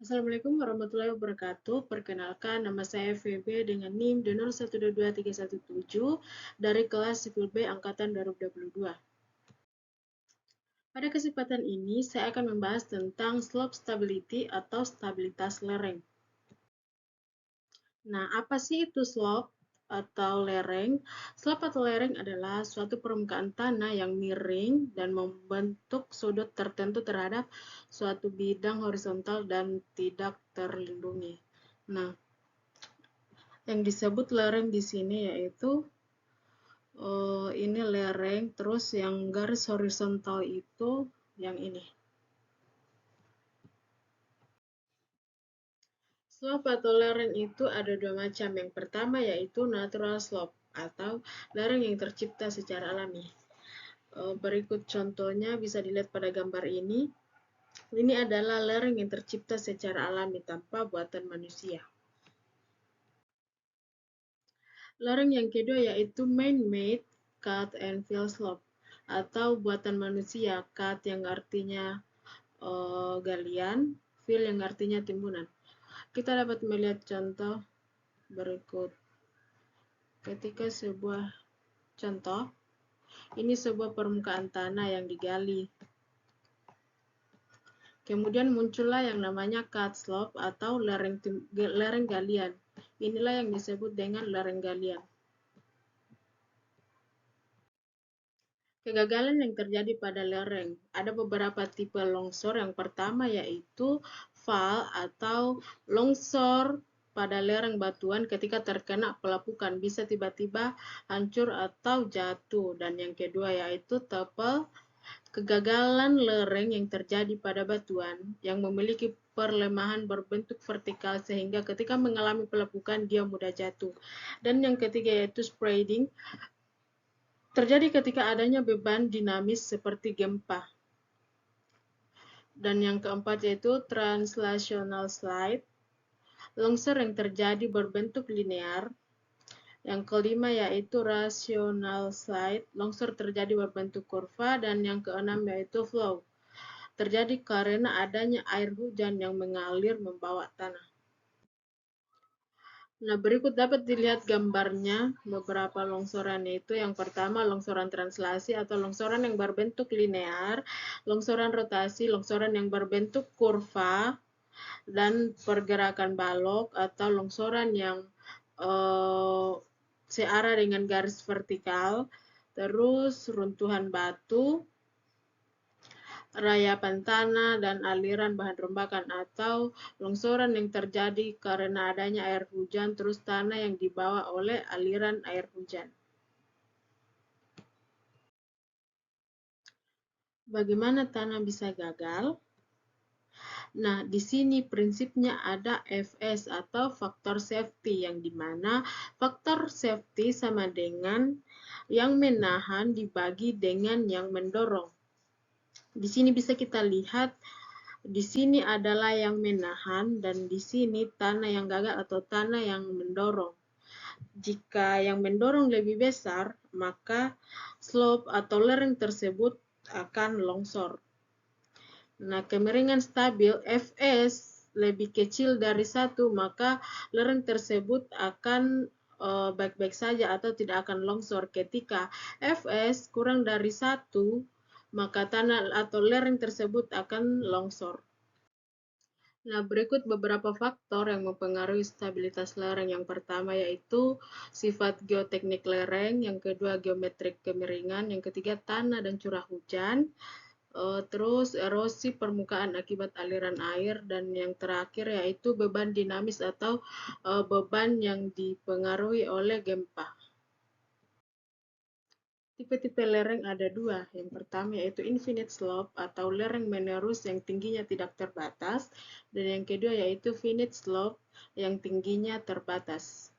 Assalamualaikum warahmatullahi wabarakatuh. Perkenalkan, nama saya VB dengan NIM D012317 dari kelas Sipil B Angkatan 2022. Pada kesempatan ini, saya akan membahas tentang slope stability atau stabilitas lereng. Nah, apa sih itu slope atau lereng? Slope atau lereng adalah suatu permukaan tanah yang miring dan membentuk sudut tertentu terhadap suatu bidang horizontal dan tidak terlindungi. Nah, yang disebut lereng di sini yaitu ini lereng, terus yang garis horizontal itu yang ini. Slope atau lereng itu ada dua macam. Yang pertama yaitu natural slope atau lereng yang tercipta secara alami. Berikut contohnya bisa dilihat pada gambar ini. Ini adalah lereng yang tercipta secara alami tanpa buatan manusia. Lereng yang kedua yaitu man-made cut and fill slope atau buatan manusia. Cut yang artinya galian, fill yang artinya timbunan. Kita dapat melihat contoh berikut. Ketika sebuah contoh, ini sebuah permukaan tanah yang digali. Kemudian muncullah yang namanya cut slope atau lereng galian. Inilah yang disebut dengan lereng galian. Kegagalan yang terjadi pada lereng. Ada beberapa tipe longsor. Yang pertama yaitu fall atau longsor pada lereng batuan ketika terkena pelapukan. Bisa tiba-tiba hancur atau jatuh. Dan yang kedua yaitu topple. Kegagalan lereng yang terjadi pada batuan yang memiliki perlemahan berbentuk vertikal sehingga ketika mengalami pelepukan dia mudah jatuh. Dan yang ketiga yaitu spreading. Terjadi ketika adanya beban dinamis seperti gempa. Dan yang keempat yaitu translational slide, longsor yang terjadi berbentuk linear. Yang kelima yaitu rational slide, longsor terjadi berbentuk kurva. Dan yang keenam yaitu flow, terjadi karena adanya air hujan yang mengalir membawa tanah. Nah, berikut dapat dilihat gambarnya beberapa longsoran, yaitu yang pertama longsoran translasi atau longsoran yang berbentuk linear, longsoran rotasi, longsoran yang berbentuk kurva, dan pergerakan balok atau longsoran yang searah dengan garis vertikal, terus runtuhan batu, rayapan tanah, dan aliran bahan rombakan atau longsoran yang terjadi karena adanya air hujan terus tanah yang dibawa oleh aliran air hujan. Bagaimana tanah bisa gagal? Nah, di sini prinsipnya ada FS atau faktor safety yang dimana faktor safety sama dengan yang menahan dibagi dengan yang mendorong. Di sini bisa kita lihat, di sini adalah yang menahan dan di sini tanah yang gagal atau tanah yang mendorong. Jika yang mendorong lebih besar, maka slope atau lereng tersebut akan longsor. Nah, kemiringan stabil Fs lebih kecil dari 1, maka lereng tersebut akan baik-baik saja atau tidak akan longsor. Ketika Fs kurang dari 1, maka tanah atau lereng tersebut akan longsor. Nah, berikut beberapa faktor yang mempengaruhi stabilitas lereng. Yang pertama yaitu sifat geoteknik lereng, yang kedua geometrik kemiringan, yang ketiga tanah dan curah hujan, terus erosi permukaan akibat aliran air, dan yang terakhir yaitu beban dinamis atau beban yang dipengaruhi oleh gempa. Tipe-tipe lereng ada dua. Yang pertama yaitu infinite slope atau lereng menerus yang tingginya tidak terbatas, dan yang kedua yaitu finite slope yang tingginya terbatas.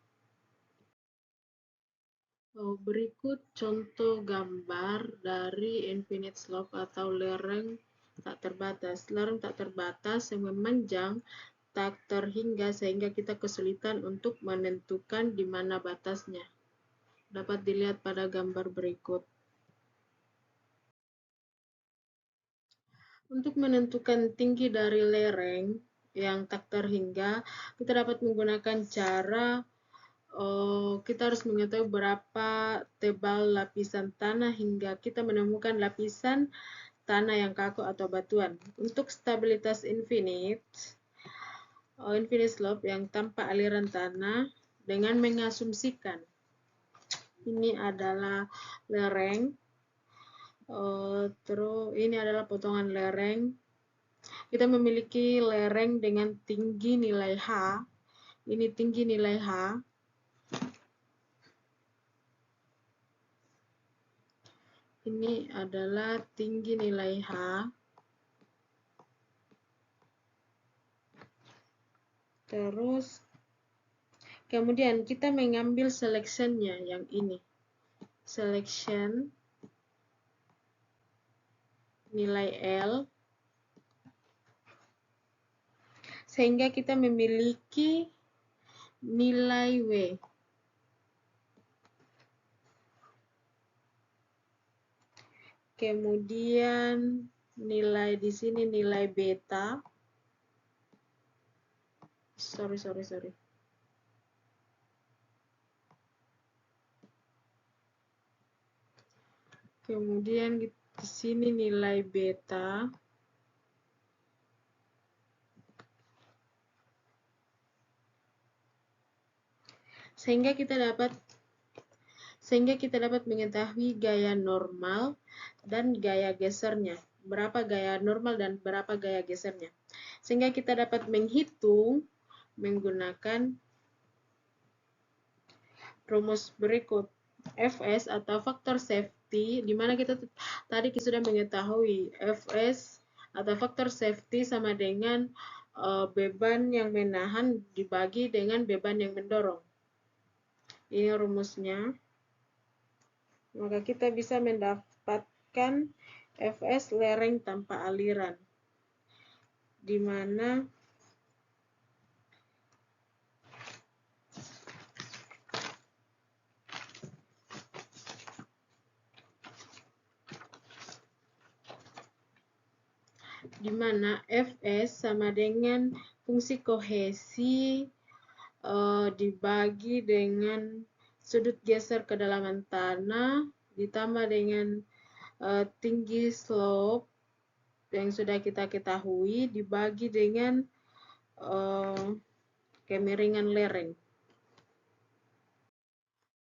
Berikut contoh gambar dari infinite slope atau lereng tak terbatas. Lereng tak terbatas yang memanjang tak terhingga sehingga kita kesulitan untuk menentukan di mana batasnya. Dapat dilihat pada gambar berikut. Untuk menentukan tinggi dari lereng, yang tak terhingga, kita dapat menggunakan cara kita harus mengetahui berapa tebal lapisan tanah hingga kita menemukan lapisan tanah yang kaku atau batuan. Untuk stabilitas infinite slope yang tanpa aliran tanah dengan mengasumsikan ini adalah lereng, terus ini adalah potongan lereng. Kita memiliki lereng dengan tinggi nilai H. Ini tinggi nilai H. Ini adalah tinggi nilai H. Terus kemudian kita mengambil selection-nya yang ini. Selection nilai L sehingga kita memiliki nilai W. Kemudian nilai di sini nilai beta. Sorry. Kemudian di sini nilai beta. Sehingga kita dapat mengetahui gaya normal dan gaya gesernya. Berapa gaya normal dan berapa gaya gesernya. Sehingga kita dapat menghitung menggunakan rumus berikut. Fs atau faktor safety, di mana kita tadi sudah mengetahui Fs atau faktor safety sama dengan beban yang menahan dibagi dengan beban yang mendorong. Ini rumusnya. Maka kita bisa mendapatkan Fs lereng tanpa aliran, di mana Fs sama dengan fungsi kohesi dibagi dengan sudut geser kedalaman tanah ditambah dengan tinggi slope yang sudah kita ketahui dibagi dengan kemiringan lereng.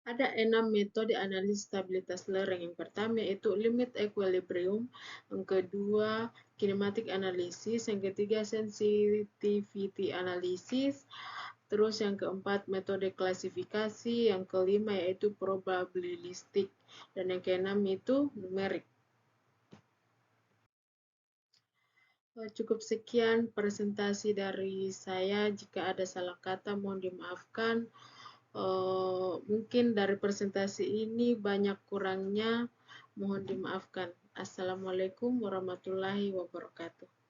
Ada 6 metode analisis stabilitas lereng. Yang pertama yaitu limit equilibrium, yang kedua kinematic analysis, yang ketiga sensitivity analysis, terus yang keempat metode klasifikasi, yang kelima yaitu probabilistik, dan yang keenam itu numerik. Cukup sekian presentasi dari saya. Jika ada salah kata mohon dimaafkan. Mungkin dari presentasi ini banyak kurangnya, mohon dimaafkan. Assalamualaikum warahmatullahi wabarakatuh.